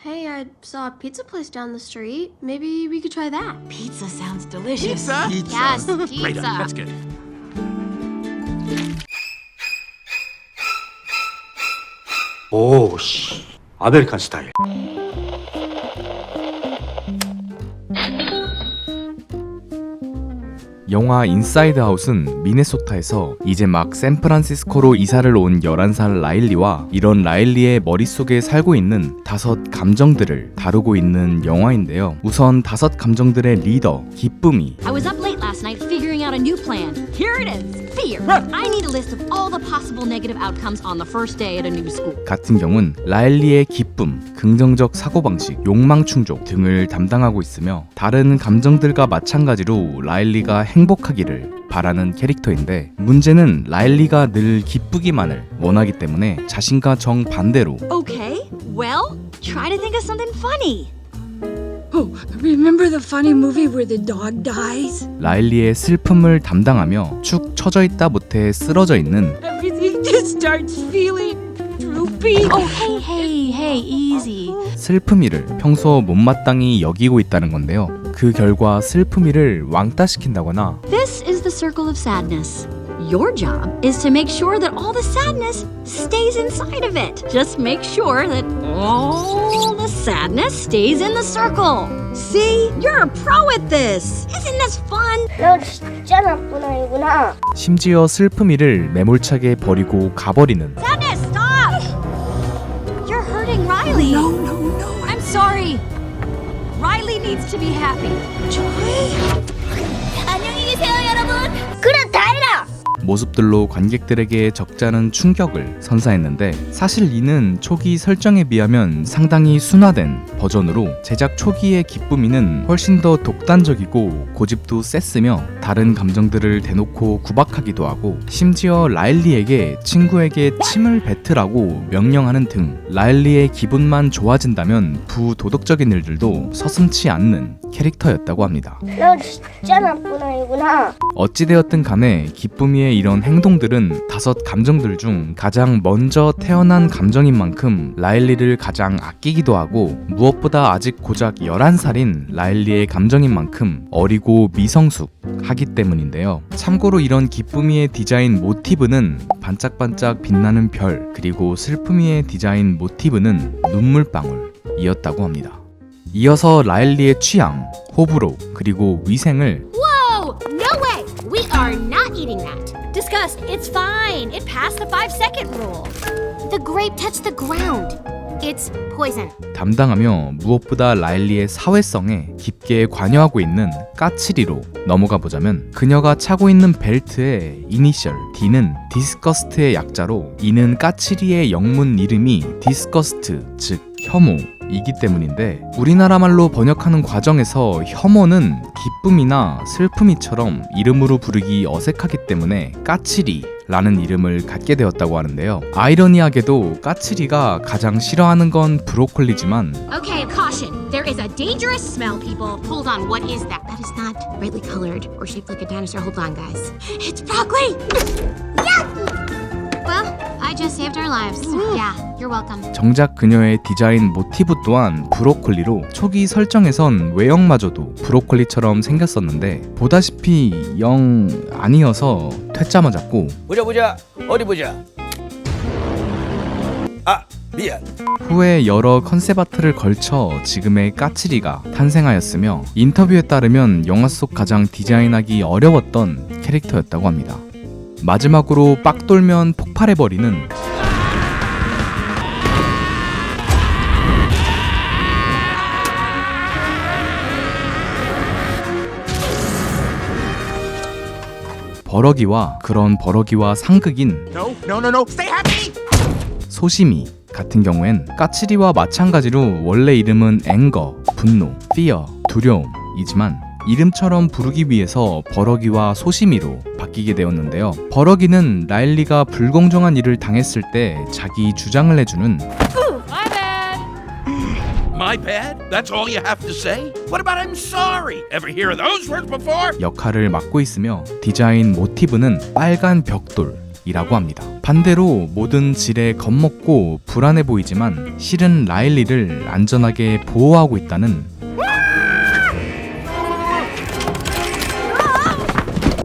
Hey, I saw a pizza place down the street. Maybe we could try that. Pizza sounds delicious. Pizza? Yes, Right pizza. on, that's good. 오, 씨. 아메리칸 스타일. 영화 인사이드 아웃은 미네소타에서 이제 막 샌프란시스코로 이사를 온 11살 라일리와 이런 라일리의 머릿속에 살고 있는 5 감정들을 다루고 있는 영화인데요. 우선 5 감정들의 리더, 기쁨이 I was up late last night figuring out a new plan. Here it is. Fear. I need a list of all the possible negative outcomes on the first day at a new school. 같은 경우는 라일리의 기쁨, 긍정적 사고방식, 욕망 충족 등을 담당하고 있으며 다른 감정들과 마찬가지로 라일리가 행복하기를 바라는 캐릭터인데 문제는 라일리가 늘 기쁘기만을 원하기 때문에 자신과 정반대로 Okay, well, try to think of something funny. Oh, remember the funny movie where the dog dies? 라일리의 슬픔을 담당하며 축 처져 있다 못해 쓰러져 있는 Everything just starts feeling droopy. Oh, hey, easy. 슬픔이를 평소 못마땅히 여기고 있다는 건데요. 그 결과 슬픔이를 왕따시킨다거나 This is the circle of sadness. Your job is to make sure that all the sadness stays inside of it. Just make sure that all the sadness stays in the circle. See? You're a pro at this. Isn't this fun? 너 진짜 나쁜 아이구나. 심지어 슬픔이를 매몰차게 버리고 가버리는 Sadness, stop! You're hurting Riley. No. I'm sorry. Riley needs to be happy. Joy? 안녕히 계세요, 여러분. 그래, 다행이다. 모습들로 관객들에게 적잖은 충격을 선사했는데 사실 이는 초기 설정에 비하면 상당히 순화된 버전으로 제작 초기의 기쁨이는 훨씬 더 독단적이고 고집도 셌으며 다른 감정들을 대놓고 구박하기도 하고 심지어 라일리에게 친구에게 침을 뱉으라고 명령하는 등 라일리의 기분만 좋아진다면 부도덕적인 일들도 서슴지 않는 캐릭터였다고 합니다. 너 진짜 나쁜 아이구나. 어찌되었든 간에 기쁨이의 이런 행동들은 5 감정들 중 가장 먼저 태어난 감정인 만큼 라일리를 가장 아끼기도 하고 무엇보다 아직 고작 11살인 라일리의 감정인 만큼 어리고 미성숙하기 때문인데요. 참고로 이런 기쁨이의 디자인 모티브는 반짝반짝 빛나는 별 그리고 슬픔이의 디자인 모티브는 눈물방울이었다고 합니다. 이어서 라일리의 취향, 호불호, 그리고 위생을 Whoa! No way! We are not eating that. Disgust. It's fine. It passed the 5-second rule. The grape touched the ground. It's poison. 담당하며 무엇보다 라일리의 사회성에 깊게 관여하고 있는 까칠이로 넘어가 보자면 그녀가 차고 있는 벨트의 이니셜 D는 디스커스트의 약자로 이는 까칠이의 영문 이름이 디스커스트, 즉 혐오이기 때문인데 우리나라 말로 번역하는 과정에서 혐오는 기쁨이나 슬픔이처럼 이름으로 부르기 어색하기 때문에 까칠이 라는 이름을 갖게 되었다고 하는데요. 아이러니하게도 까칠이가 가장 싫어하는 건 브로콜리지만 Okay, caution. There is a dangerous smell, people. Hold on, what is that? That is not brightly colored or shaped like a dinosaur. Hold on, guys. It's broccoli! Well, I just saved our lives. Yeah, you're welcome. 정작 그녀의 디자인 모티브 또한 브로콜리로 초기 설정에선 외형마저도 브로콜리처럼 생겼었는데 보다시피 영 아니어서 퇴짜 맞았고 보자. 어디 보자. 아, 미안. 후에 여러 컨셉 아트를 걸쳐 지금의 까칠이가 탄생하였으며 인터뷰에 따르면 영화 속 가장 디자인하기 어려웠던 캐릭터였다고 합니다. 마지막으로 빡 돌면 폭발해버리는 버러기와 그런 버러기와 상극인 No. Stay happy. 소심이 같은 경우엔 까칠이와 마찬가지로 원래 이름은 앵거, 분노, fear, 두려움이지만 이름처럼 부르기 위해서 버러기와 소심이로 바뀌게 되었는데요. 버러기는 라일리가 불공정한 일을 당했을 때 자기 주장을 해주는 My bad? That's all you have to say? What about I'm sorry? Ever hear of those words before? 역할을 맡고 있으며 디자인 모티브는 빨간 벽돌이라고 합니다. 반대로 모든 질에 겁먹고 불안해 보이지만 실은 라일리를 안전하게 보호하고 있다는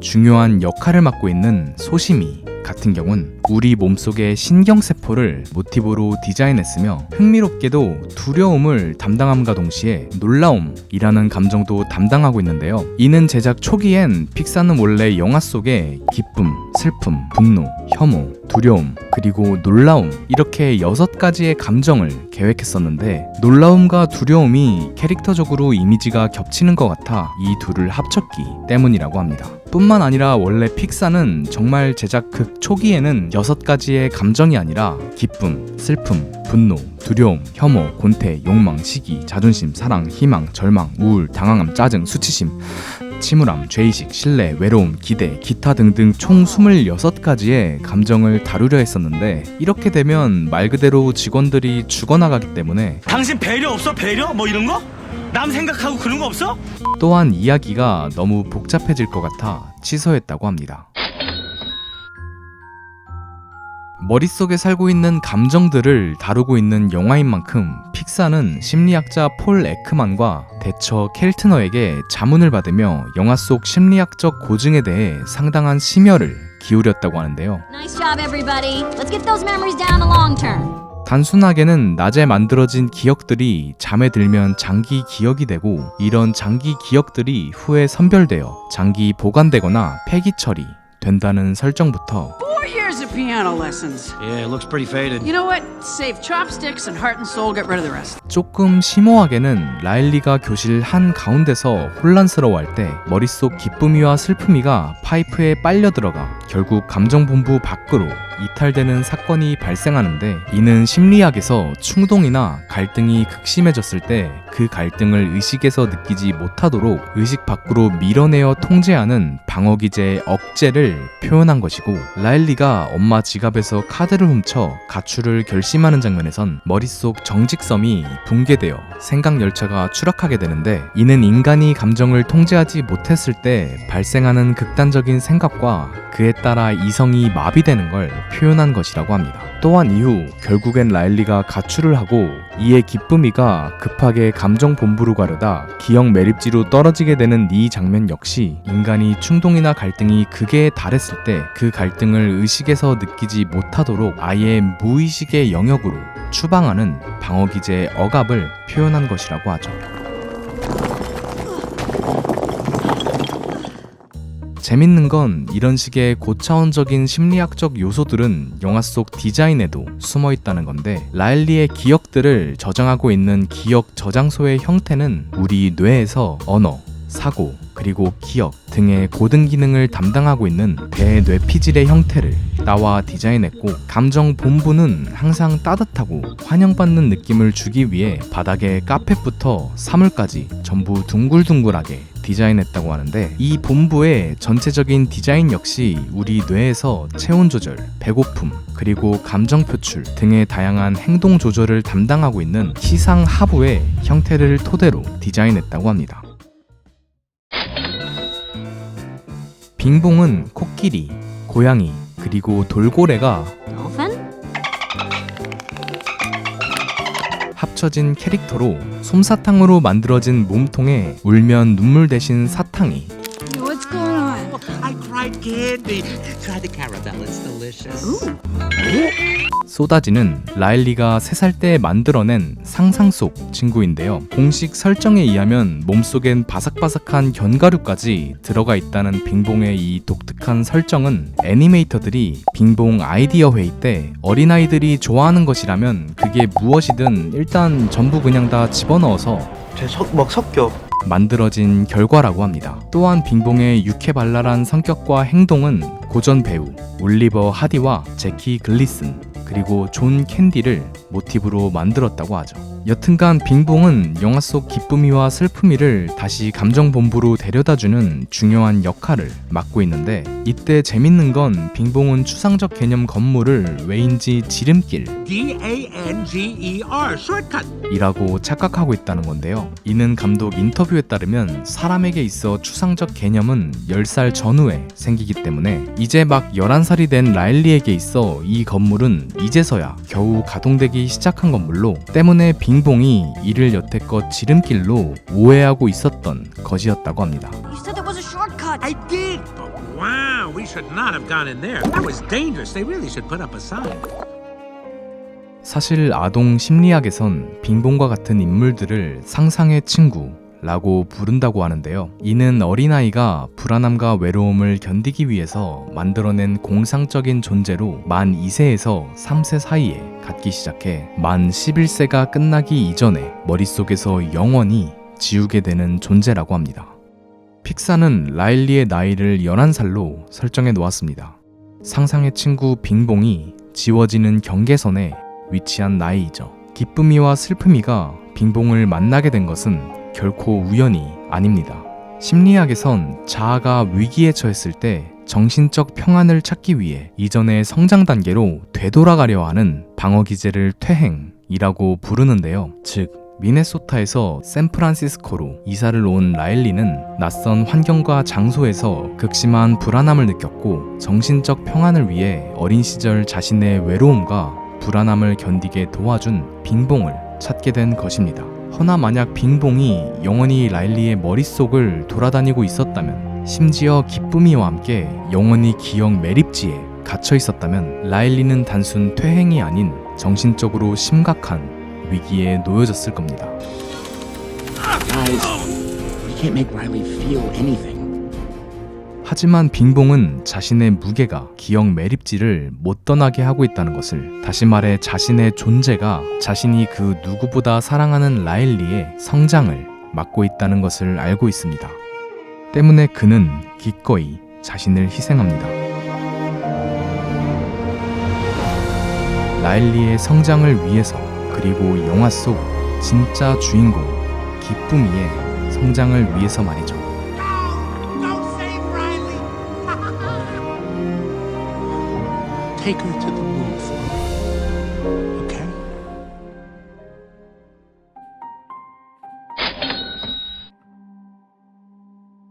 중요한 역할을 맡고 있는 소심이 같은 경우는 우리 몸속의 신경세포를 모티브로 디자인했으며 흥미롭게도 두려움을 담당함과 동시에 놀라움이라는 감정도 담당하고 있는데요. 이는 제작 초기엔 픽사는 원래 영화 속에 기쁨, 슬픔, 분노, 혐오, 두려움, 그리고 놀라움 이렇게 6가지의 감정을 계획했었는데 놀라움과 두려움이 캐릭터적으로 이미지가 겹치는 것 같아 이 둘을 합쳤기 때문이라고 합니다. 뿐만 아니라 원래 픽사는 정말 제작 극 초기에는 6가지의 감정이 아니라 기쁨, 슬픔, 분노, 두려움, 혐오, 권태, 욕망, 시기, 자존심, 사랑, 희망, 절망, 우울, 당황함, 짜증, 수치심, 침울함, 죄의식, 신뢰, 외로움, 기대, 기타 등등 총 26가지의 감정을 다루려 했었는데 이렇게 되면 말 그대로 직원들이 죽어나가기 때문에 당신 배려 없어? 배려? 뭐 이런 거? 남 생각하고 그런 거 없어? 또한 이야기가 너무 복잡해질 것 같아 취소했다고 합니다. 머릿속에 살고 있는 감정들을 다루고 있는 영화인 만큼 픽사는 심리학자 폴 에크만과 대처 켈트너에게 자문을 받으며 영화 속 심리학적 고증에 대해 상당한 심혈을 기울였다고 하는데요. Nice job, everybody. Let's get those memories down the long term. 단순하게는 낮에 만들어진 기억들이 잠에 들면 장기 기억이 되고 이런 장기 기억들이 후에 선별되어 장기 보관되거나 폐기 처리 된다는 설정부터 4 years of piano lessons. Yeah, it looks pretty faded. You know what? Save chopsticks and heart and soul, get rid of the rest. 조금 심오하게는 라일리가 교실 한 가운데서 혼란스러워할 때 머릿속 기쁨이와 슬픔이가 파이프에 빨려 들어가 결국 감정본부 밖으로 이탈되는 사건이 발생하는데 이는 심리학에서 충동이나 갈등이 극심해졌을 때 그 갈등을 의식에서 느끼지 못하도록 의식 밖으로 밀어내어 통제하는 방어기제의 억제를 표현한 것이고 라일리가 엄마 지갑에서 카드를 훔쳐 가출을 결심하는 장면에선 머릿속 정직섬이 붕괴되어 생각열차가 추락하게 되는데 이는 인간이 감정을 통제하지 못했을 때 발생하는 극단적인 생각과 그에 따라 이성이 마비되는 걸 표현한 것이라고 합니다. 또한 이후 결국엔 라일리가 가출을 하고 이에 기쁨이가 급하게 감정 본부로 가려다 기억 매립지로 떨어지게 되는 이 장면 역시 인간이 충동이나 갈등이 극에 달했을 때 그 갈등을 의식에서 느끼지 못하도록 아예 무의식의 영역으로 추방하는 방어기제의 억압을 표현한 것이라고 하죠. 재밌는 건 이런 식의 고차원적인 심리학적 요소들은 영화 속 디자인에도 숨어 있다는 건데 라일리의 기억들을 저장하고 있는 기억 저장소의 형태는 우리 뇌에서 언어, 사고, 그리고 기억 등의 고등 기능을 담당하고 있는 대뇌피질의 형태를 따와 디자인했고 감정 본부는 항상 따뜻하고 환영받는 느낌을 주기 위해 바닥에 카펫부터 사물까지 전부 둥글둥글하게 디자인했다고 하는데 이 본부의 전체적인 디자인 역시 우리 뇌에서 체온 조절, 배고픔, 그리고 감정 표출 등의 다양한 행동 조절을 담당하고 있는 시상 하부의 형태를 토대로 디자인했다고 합니다. 빙봉은 코끼리, 고양이, 그리고 돌고래가 Dolphin? 합쳐진 캐릭터로 솜사탕으로 만들어진 몸통에 울면 눈물 대신 사탕이 What's going on? I cried candy. Try the caramel. It's delicious. 쏟아지는 라일리가 3살 때 만들어낸 상상 속 친구인데요. 공식 설정에 의하면 몸속엔 바삭바삭한 견과류까지 들어가 있다는 빙봉의 이 독특한 설정은 애니메이터들이 빙봉 아이디어 회의 때 어린아이들이 좋아하는 것이라면 그게 무엇이든 일단 전부 그냥 다 집어넣어서 막 섞여. 만들어진 결과라고 합니다. 또한 빙봉의 유쾌발랄한 성격과 행동은 고전 배우 올리버 하디와 제키 글리슨 그리고 존 캔디를 모티브로 만들었다고 하죠. 여튼간 빙봉은 영화 속 기쁨이와 슬픔이를 다시 감정본부로 데려다주는 중요한 역할을 맡고 있는데, 이때 재밌는 건 빙봉은 추상적 개념 건물을 왜인지 지름길 D-A-N-G-E-R, shortcut. 이라고 착각하고 있다는 건데요. 이는 감독 인터뷰에 따르면 사람에게 있어 추상적 개념은 10살 전후에 생기기 때문에 이제 막 11살이 된 라일리에게 있어 이 건물은 이제서야 겨우 가동되기 시작한 건물로, 때문에 빙봉이 이를 여태껏 지름길로 오해하고 있었던 것이었다고 합니다. You said there was a shortcut. I did, but wow, we should not have gone in there. That was dangerous. They really should put up a sign. 사실 아동 심리학에선 빙봉과 같은 인물들을 상상의 친구라고 부른다고 하는데요. 이는 어린아이가 불안함과 외로움을 견디기 위해서 만들어낸 공상적인 존재로 만 2세에서 3세 사이에 갖기 시작해 만 11세가 끝나기 이전에 머릿속에서 영원히 지우게 되는 존재라고 합니다. 픽사는 라일리의 나이를 11살로 설정해 놓았습니다. 상상의 친구 빙봉이 지워지는 경계선에 위치한 나이이죠. 기쁨이와 슬픔이가 빙봉을 만나게 된 것은 결코 우연이 아닙니다. 심리학에선 자아가 위기에 처했을 때 정신적 평안을 찾기 위해 이전의 성장 단계로 되돌아가려 하는 방어 기제를 퇴행이라고 부르는데요. 즉, 미네소타에서 샌프란시스코로 이사를 온 라일리는 낯선 환경과 장소에서 극심한 불안함을 느꼈고, 정신적 평안을 위해 어린 시절 자신의 외로움과 불안함을 견디게 도와준 빙봉을 찾게 된 것입니다. 허나 만약 빙봉이 영원히 라일리의 머릿속을 돌아다니고 있었다면, 심지어 기쁨이와 함께 영원히 기억 매립지에 gat혀 있었다면 라일리는 단순 퇴행이 아닌 정신적으로 심각한 위기에 놓여졌을 겁니다. Guys, we can't make Riley feel anything. 하지만 빙봉은 자신의 무게가 기억 매립지를 못 떠나게 하고 있다는 것을, 다시 말해 자신의 존재가 자신이 그 누구보다 사랑하는 라일리의 성장을 막고 있다는 것을 알고 있습니다. 때문에 그는 기꺼이 자신을 희생합니다. 라일리의 성장을 위해서, 그리고 영화 속 진짜 주인공 기쁨이의 성장을 위해서 말이죠. Take her to the moon. Okay?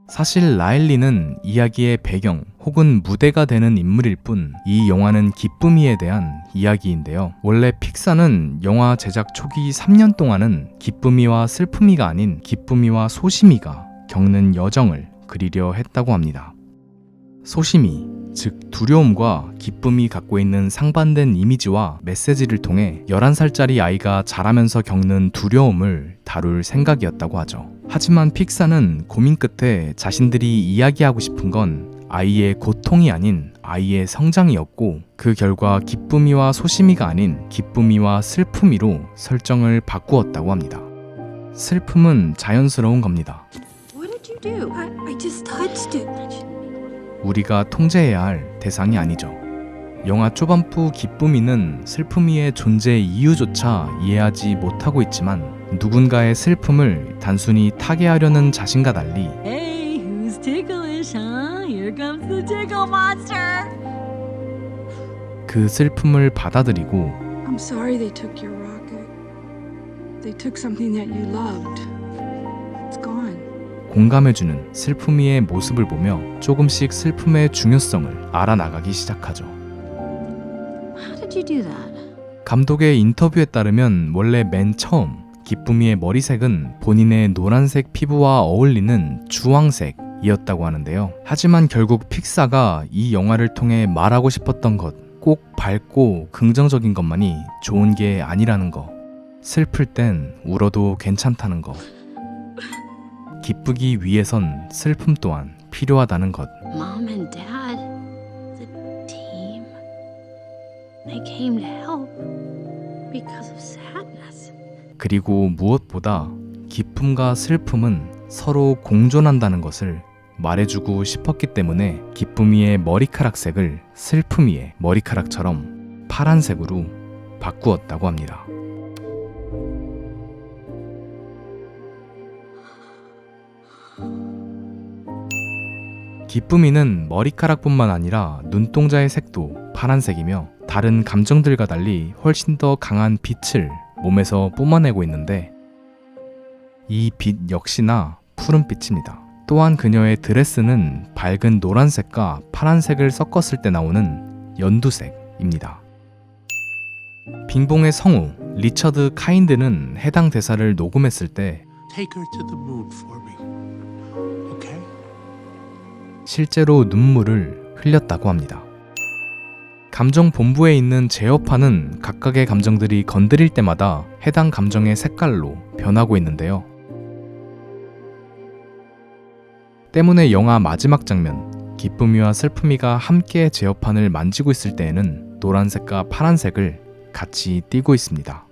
사실 라일리는 이야기의 배경 혹은 무대가 되는 인물일 뿐, 이 영화는 기쁨이에 대한 이야기인데요. 원래 픽사는 영화 제작 초기 3년 동안은 기쁨이와 슬픔이가 아닌 기쁨이와 소심이가 겪는 여정을 그리려 했다고 합니다. 소심이, 즉 두려움과 기쁨이 갖고 있는 상반된 이미지와 메시지를 통해 11살짜리 아이가 자라면서 겪는 두려움을 다룰 생각이었다고 하죠. 하지만 픽사는 고민 끝에 자신들이 이야기하고 싶은 건 아이의 고통이 아닌 아이의 성장이었고, 그 결과 기쁨이와 소심이가 아닌 기쁨이와 슬픔이로 설정을 바꾸었다고 합니다. 슬픔은 자연스러운 겁니다. What did you do? I just touched it. 우리가 통제해야 할 대상이 아니죠. 영화 초반부 기쁨이는 슬픔이의 존재 이유조차 이해하지 못하고 있지만, 누군가의 슬픔을 단순히 타개하려는 자신과 달리 Hey, who's ticklish, huh? Here comes the tickle monster. 그 슬픔을 받아들이고 I'm sorry they took your rocket. They took something that you loved. It's gone. 공감해주는 슬픔이의 모습을 보며 조금씩 슬픔의 중요성을 알아나가기 시작하죠. How did you do that? 감독의 인터뷰에 따르면 원래 맨 처음 기쁨이의 머리색은 본인의 노란색 피부와 어울리는 주황색이었다고 하는데요. 하지만 결국 픽사가 이 영화를 통해 말하고 싶었던 것, 꼭 밝고 긍정적인 것만이 좋은 게 아니라는 거, 슬플 땐 울어도 괜찮다는 거, 기쁘기 위해선 슬픔 또한 필요하다는 것. Mom and Dad, the team, they came to help because of sadness. 그리고 무엇보다 기쁨과 슬픔은 서로 공존한다는 것을 말해주고 싶었기 때문에 기쁨이의 머리카락색을 슬픔이의 머리카락처럼 파란색으로 바꾸었다고 합니다. 기쁨이는 머리카락뿐만 아니라 눈동자의 색도 파란색이며 다른 감정들과 달리 훨씬 더 강한 빛을 몸에서 뿜어내고 있는데 이 빛 역시나 푸른빛입니다. 또한 그녀의 드레스는 밝은 노란색과 파란색을 섞었을 때 나오는 연두색입니다. 빙봉의 성우 리처드 카인드는 해당 대사를 녹음했을 때 Take her to the moon for me. Okay? 실제로 눈물을 흘렸다고 합니다. 감정 본부에 있는 제어판은 각각의 감정들이 건드릴 때마다 해당 감정의 색깔로 변하고 있는데요. 때문에 영화 마지막 장면, 기쁨이와 슬픔이가 함께 제어판을 만지고 있을 때에는 노란색과 파란색을 같이 띄고 있습니다.